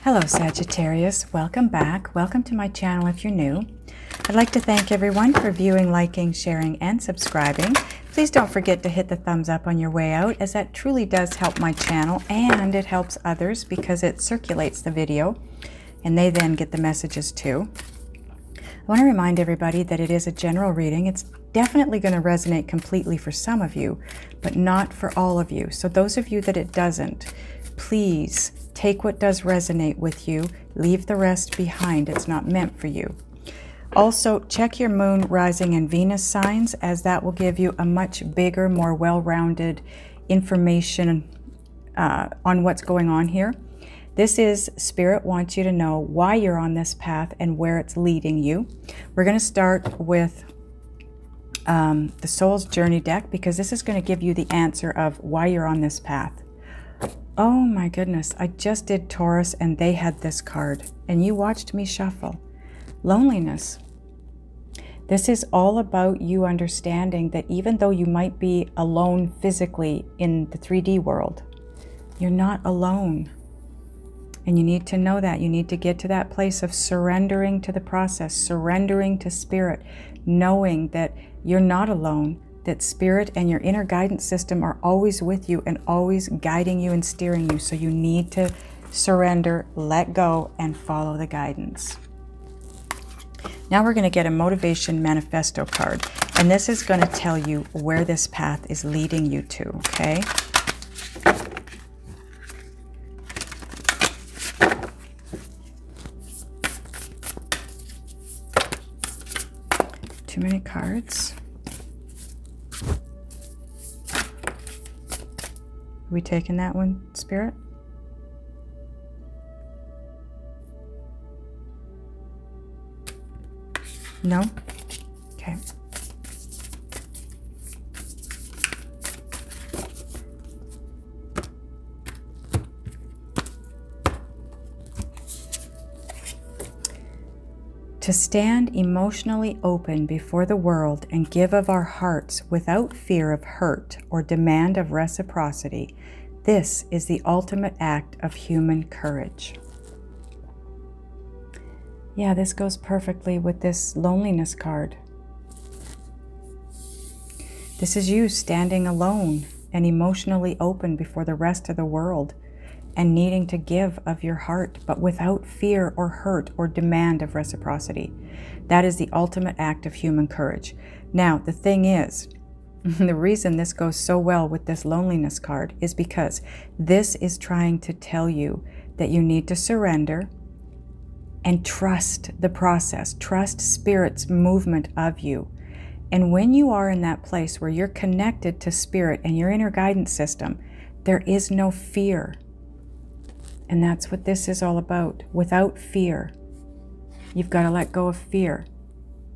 Hello Sagittarius, welcome back. Welcome to my channel if you're new. I'd like to thank everyone for viewing, liking, sharing, and subscribing. Please don't forget to hit the thumbs up on your way out, as that truly does help my channel and it helps others because it circulates the video and they then get the messages too. I want to remind everybody that it is a general reading. It's definitely going to resonate completely for some of you, but not for all of you. So those of you that it doesn't, please take what does resonate with you, leave the rest behind. It's not meant for you. Also, check your moon, rising, and Venus signs, as that will give you a much bigger, more well-rounded information on what's going on here. This is Spirit wants you to know why you're on this path and where it's leading you. We're going to start with the Soul's Journey deck, because this is going to give you the answer of why you're on this path. Oh my goodness, I just did Taurus and they had this card and you watched me shuffle. Loneliness. This is all about you understanding that even though you might be alone physically in the 3D world, you're not alone. And you need to know that. You need to get to that place of surrendering to the process, surrendering to Spirit, knowing that you're not alone, that Spirit and your inner guidance system are always with you and always guiding you and steering you. So you need to surrender, let go, and follow the guidance. Now we're going to get a motivation manifesto card, and this is going to tell you where this path is leading you to, okay? Too many cards. Are we taking that one, Spirit? No? Okay. To stand emotionally open before the world and give of our hearts without fear of hurt or demand of reciprocity, this is the ultimate act of human courage. Yeah, this goes perfectly with this loneliness card. This is you standing alone and emotionally open before the rest of the world and needing to give of your heart, but without fear or hurt or demand of reciprocity. That is the ultimate act of human courage. Now, the thing is, the reason this goes so well with this loneliness card is because this is trying to tell you that you need to surrender and trust the process, trust Spirit's movement of you. And when you are in that place where you're connected to Spirit and your inner guidance system, there is no fear. And that's what this is all about, without fear. You've got to let go of fear,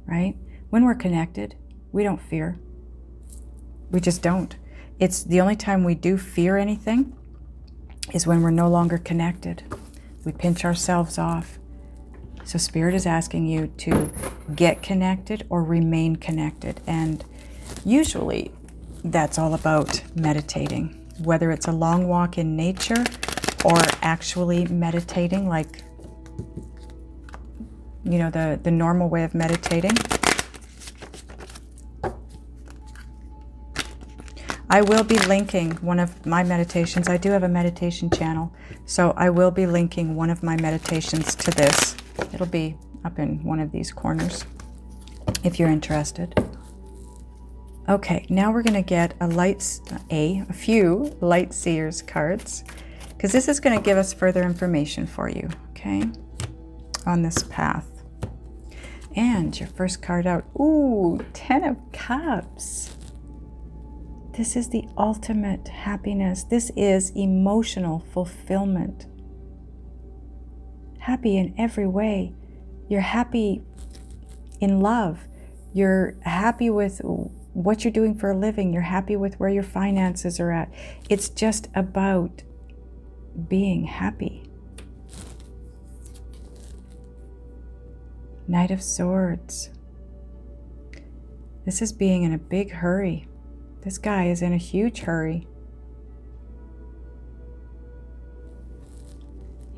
right? When we're connected, we don't fear. We just don't. It's the only time we do fear anything is when we're no longer connected. We pinch ourselves off. So Spirit is asking you to get connected or remain connected. And usually that's all about meditating, whether it's a long walk in nature or actually meditating, like, you know, the normal way of meditating. I will be linking one of my meditations. I do have a meditation channel, so I will be linking one of my meditations to this. It'll be up in one of these corners if you're interested. Okay, now we're going to get a few Light Seers cards, because this is going to give us further information for you, okay, on this path. And your first card out, ooh, 10 of Cups. This is the ultimate happiness. This is emotional fulfillment. Happy in every way. You're happy in love. You're happy with what you're doing for a living. You're happy with where your finances are at. It's just about being happy. Knight of Swords. This is being in a big hurry. This guy is in a huge hurry.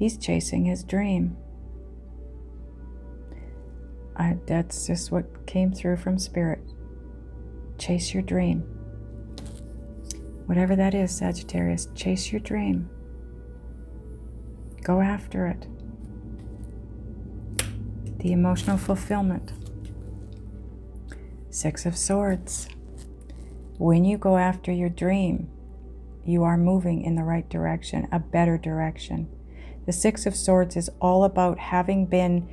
He's chasing his dream. That's just what came through from Spirit. Chase your dream. Whatever that is, Sagittarius, chase your dream. Go after it. The emotional fulfillment. Six of Swords. When you go after your dream, you are moving in the right direction, a better direction. The Six of Swords is all about having been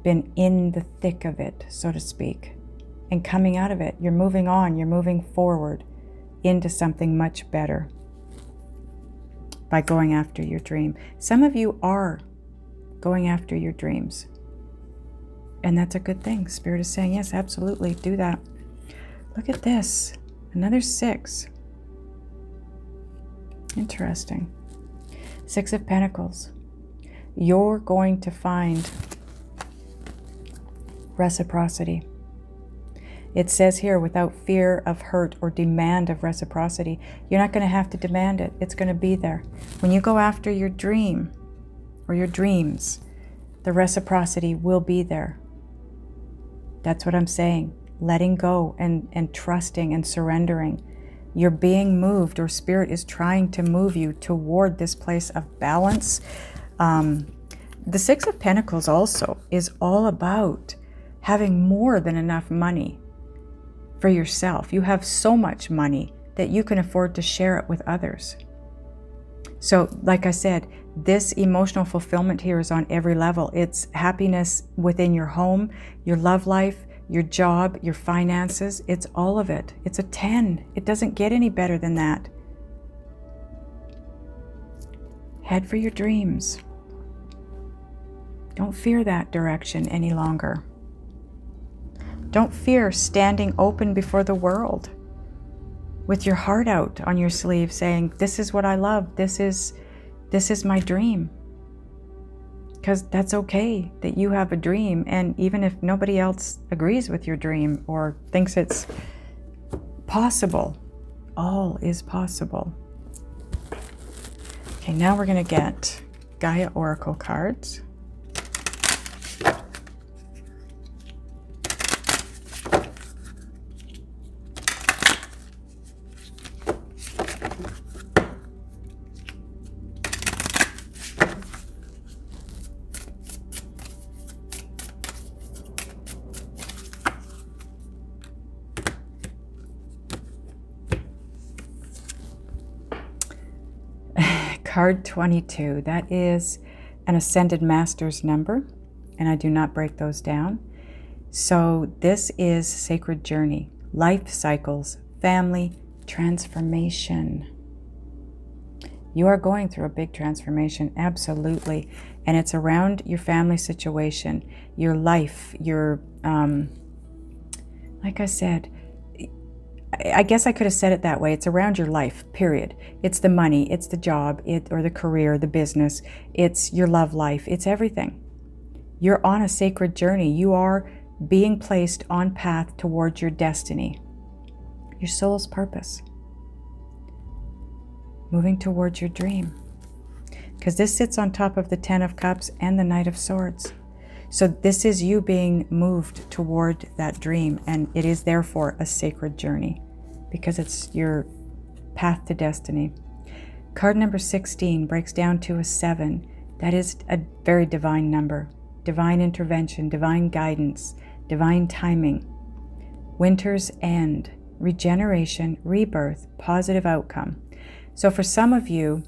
in the thick of it, so to speak, and coming out of it. You're moving on, you're moving forward into something much better by going after your dream. Some of you are going after your dreams, and that's a good thing. Spirit is saying, yes, absolutely, do that. Look at this, another 6. Interesting. 6 of Pentacles. You're going to find reciprocity. It says here, without fear of hurt or demand of reciprocity. You're not going to have to demand it. It's going to be there. When you go after your dream or your dreams, the reciprocity will be there. That's what I'm saying. Letting go and trusting and surrendering. You're being moved, or Spirit is trying to move you toward this place of balance. The 6 of Pentacles also is all about having more than enough money for yourself. You have so much money that you can afford to share it with others. So, like I said, this emotional fulfillment here is on every level. It's happiness within your home, your love life, your job, your finances. It's all of it. It's a 10. It doesn't get any better than that. Head for your dreams. Don't fear that direction any longer. Don't fear standing open before the world with your heart out on your sleeve saying, this is what I love. This is my dream. Because that's okay that you have a dream. And even if nobody else agrees with your dream or thinks it's possible, all is possible. Okay, now we're going to get Gaia Oracle cards. Card 22, that is an Ascended Master's number, and I do not break those down. So this is sacred journey, life cycles, family, transformation. You are going through a big transformation, absolutely. And it's around your family situation, your life, your, like I said, I guess I could have said it that way. It's around your life, period. It's the money, it's the job, or the career, the business. It's your love life. It's everything. You're on a sacred journey. You are being placed on path towards your destiny, your soul's purpose. Moving towards your dream. Because this sits on top of the 10 of Cups and the Knight of Swords. So this is you being moved toward that dream, and it is therefore a sacred journey because it's your path to destiny. Card number 16 breaks down to a 7. That is a very divine number. Divine intervention, divine guidance, divine timing. Winter's end, regeneration, rebirth, positive outcome. So for some of you,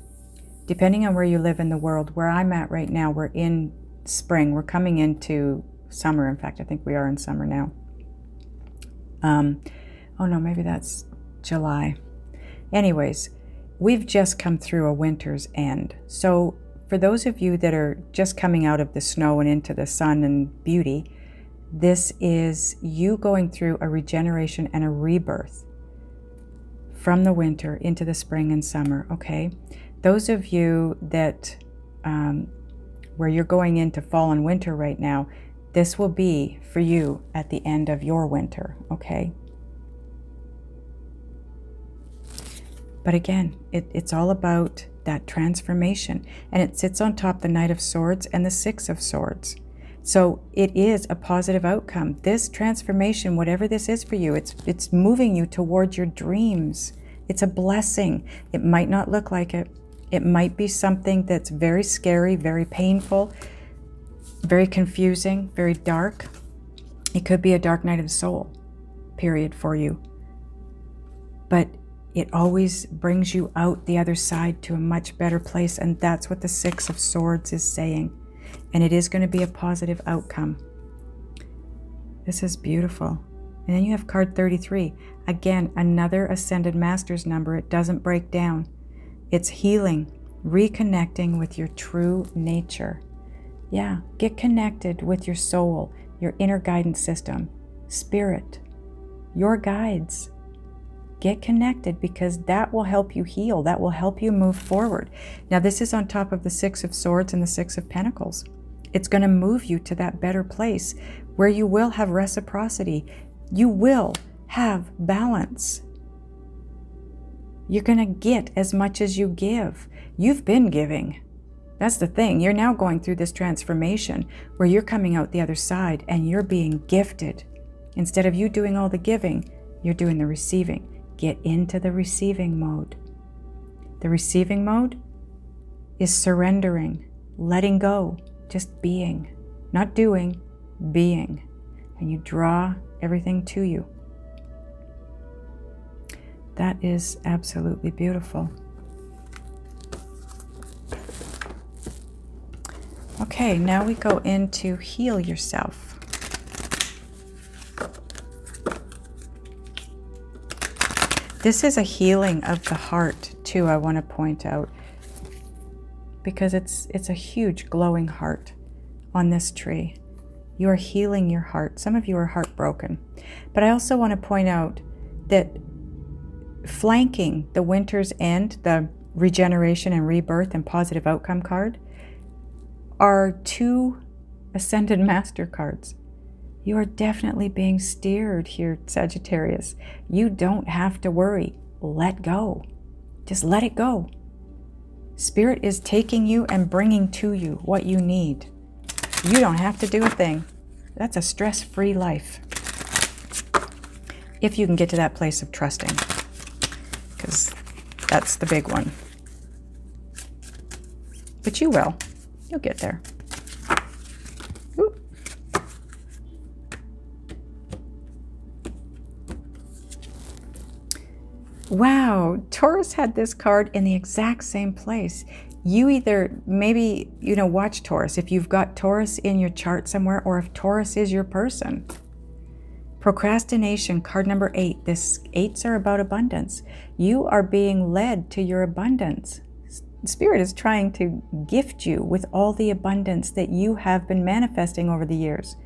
depending on where you live in the world, where I'm at right now, we're in spring. We're coming into summer. In fact, I think we are in summer now. Oh no, maybe that's July. Anyways, we've just come through a winter's end. So for those of you that are just coming out of the snow and into the sun and beauty, this is you going through a regeneration and a rebirth from the winter into the spring and summer, okay? Those of you that where you're going into fall and winter right now, this will be for you at the end of your winter, okay? But again, it's all about that transformation. And it sits on top the Knight of Swords and the Six of Swords. So it is a positive outcome. This transformation, whatever this is for you, it's moving you towards your dreams. It's a blessing. It might not look like it. It might be something that's very scary, very painful, very confusing, very dark. It could be a dark night of the soul period for you. But it always brings you out the other side to a much better place. And that's what the Six of Swords is saying. And it is going to be a positive outcome. This is beautiful. And then you have card 33. Again, another Ascended Master's number. It doesn't break down. It's healing, reconnecting with your true nature. Yeah, get connected with your soul, your inner guidance system, spirit, your guides. Get connected, because that will help you heal. That will help you move forward. Now, this is on top of the Six of Swords and the Six of Pentacles. It's going to move you to that better place where you will have reciprocity. You will have balance. You're going to get as much as you give. You've been giving. That's the thing. You're now going through this transformation where you're coming out the other side and you're being gifted. Instead of you doing all the giving, you're doing the receiving. Get into the receiving mode. The receiving mode is surrendering, letting go, just being, not doing, being. And you draw everything to you. That is absolutely beautiful. Okay, now we go into heal yourself. This is a healing of the heart too, I want to point out, because it's a huge glowing heart on this tree. You are healing your heart. Some of you are heartbroken. But I also want to point out that flanking the Winter's End, the regeneration and rebirth and positive outcome card, are two Ascended Master cards. You are definitely being steered here, Sagittarius. You don't have to worry. Let go. Just let it go. Spirit is taking you and bringing to you what you need. You don't have to do a thing. That's a stress-free life. If you can get to that place of trusting, because that's the big one. But you will. You'll get there. Ooh. Wow, Taurus had this card in the exact same place. You either, maybe, watch Taurus if you've got Taurus in your chart somewhere, or if Taurus is your person. Procrastination, card number 8. This 8s are about abundance. You are being led to your abundance. Spirit is trying to gift you with all the abundance that you have been manifesting over the years.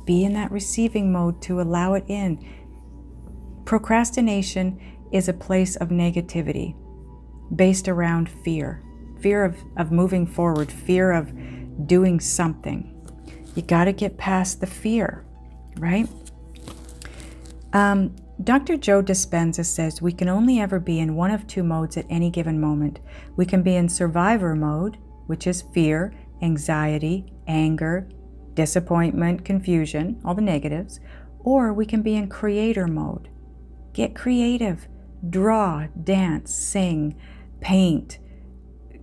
Be in that receiving mode to allow it in. Procrastination is a place of negativity based around fear. Fear of moving forward, fear of doing something. You got to get past the fear, right? Dr. Joe Dispenza says we can only ever be in one of two modes at any given moment. We can be in survivor mode, which is fear, anxiety, anger, disappointment, confusion, all the negatives, or we can be in creator mode. Get creative. Draw, dance, sing, paint,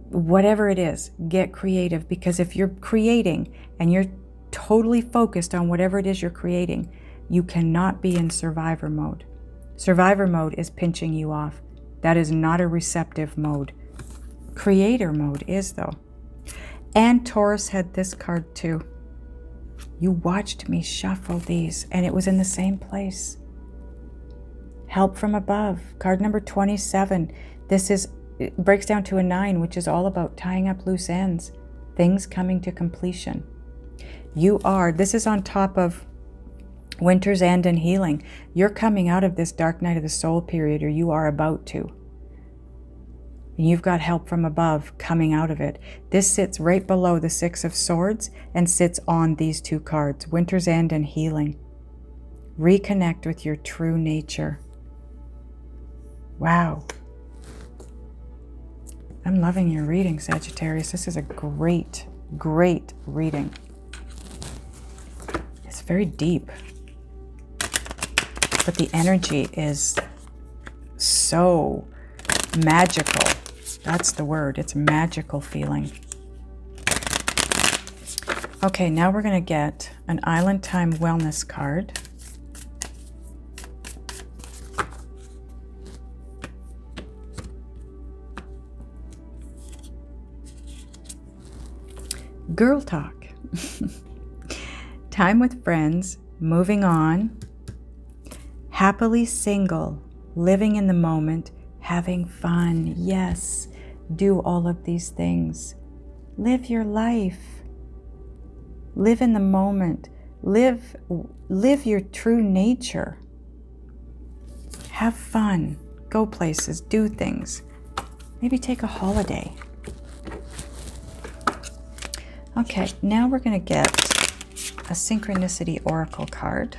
whatever it is, get creative, because if you're creating and you're totally focused on whatever it is you're creating, you cannot be in survivor mode. Survivor mode is pinching you off. That is not a receptive mode. Creator mode is, though. And Taurus had this card too. You watched me shuffle these, and it was in the same place. Help from above, card number 27. It breaks down to a 9, which is all about tying up loose ends, things coming to completion. This is on top of Winter's End and healing. You're coming out of this dark night of the soul period, or you are about to. And you've got help from above coming out of it. This sits right below the Six of Swords and sits on these two cards, Winter's End and healing. Reconnect with your true nature. Wow. I'm loving your reading, Sagittarius. This is a great, great reading. It's very deep. But the energy is so magical. That's the word. It's magical feeling. Okay, now we're going to get an Island Time Wellness card. Girl talk. Time with friends, moving on, happily single, living in the moment, having fun. Yes, do all of these things. Live your life. Live in the moment. Live your true nature. Have fun. Go places. Do things. Maybe take a holiday. Okay, now we're going to get a Synchronicity Oracle card.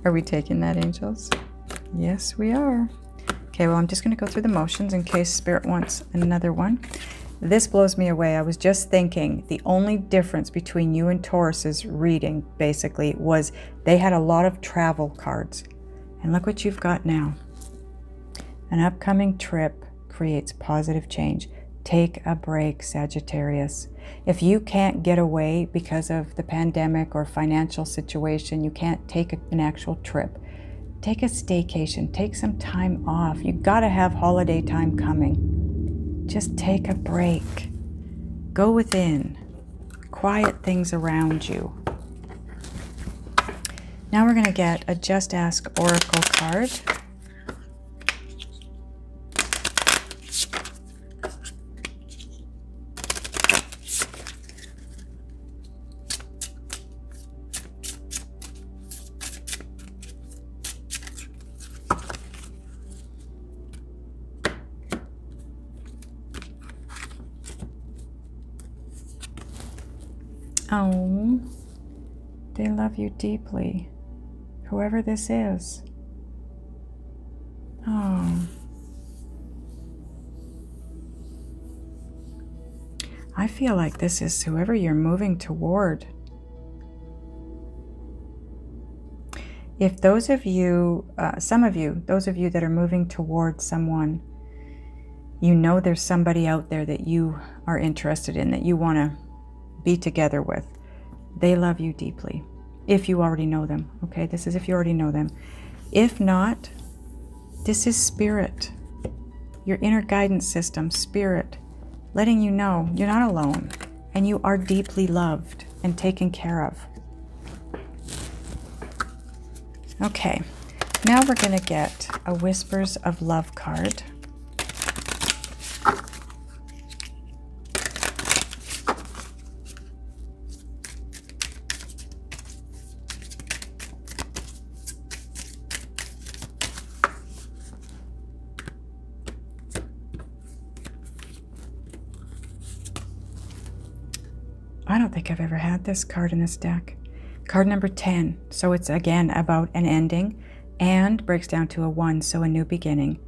Are we taking that, angels? Yes, we are. Okay, well, I'm just going to go through the motions in case Spirit wants another one. This blows me away. I was just thinking the only difference between you and Taurus's reading, basically, was they had a lot of travel cards. And look what you've got now. An upcoming trip creates positive change. Take a break, Sagittarius. If you can't get away because of the pandemic or financial situation, you can't take an actual trip. Take a staycation. Take some time off. You got to have holiday time coming. Just take a break. Go within. Quiet things around you. Now we're going to get a Just Ask Oracle card. Oh, they love you deeply, whoever this is. Oh, I feel like this is whoever you're moving toward. If those of you, some of you, those of you that are moving toward someone, you know there's somebody out there that you are interested in, that you want to be together with. They love you deeply. If you already know them, okay? This is if you already know them. If not, this is Spirit. Your inner guidance system, Spirit, letting you know you're not alone and you are deeply loved and taken care of. Okay, now we're going to get a Whispers of Love card. I don't think I've ever had this card in this deck. Card number 10. So it's again about an ending and breaks down to a 1, so a new beginning.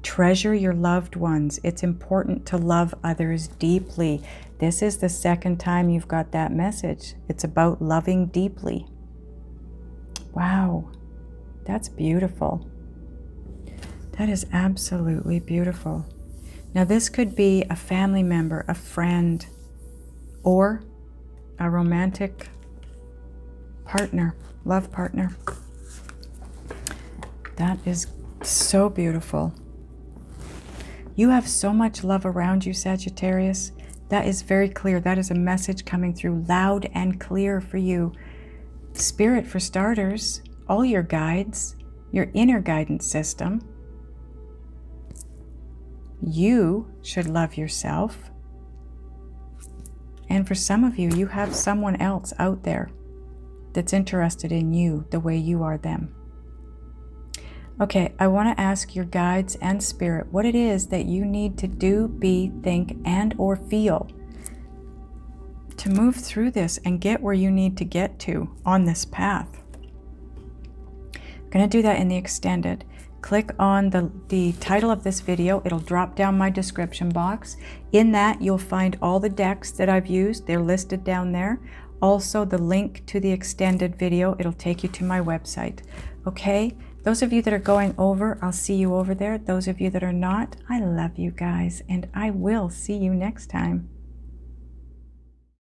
Treasure your loved ones. It's important to love others deeply. This is the second time you've got that message. It's about loving deeply. Wow, that's beautiful. That is absolutely beautiful. Now this could be a family member, a friend, or a romantic partner, love partner. That is so beautiful. You have so much love around you, Sagittarius. That is very clear. That is a message coming through loud and clear for you. Spirit, for starters, all your guides, your inner guidance system. You should love yourself. And for some of you, you have someone else out there that's interested in you the way you are them. Okay, I want to ask your guides and Spirit what it is that you need to do, be, think, and or feel to move through this and get where you need to get to on this path. I'm going to do that in the extended. Click on the title of this video. It'll drop down my description box. In that, you'll find all the decks that I've used. They're listed down there. Also, the link to the extended video. It'll take you to my website. Okay? Those of you that are going over, I'll see you over there. Those of you that are not, I love you guys, and I will see you next time.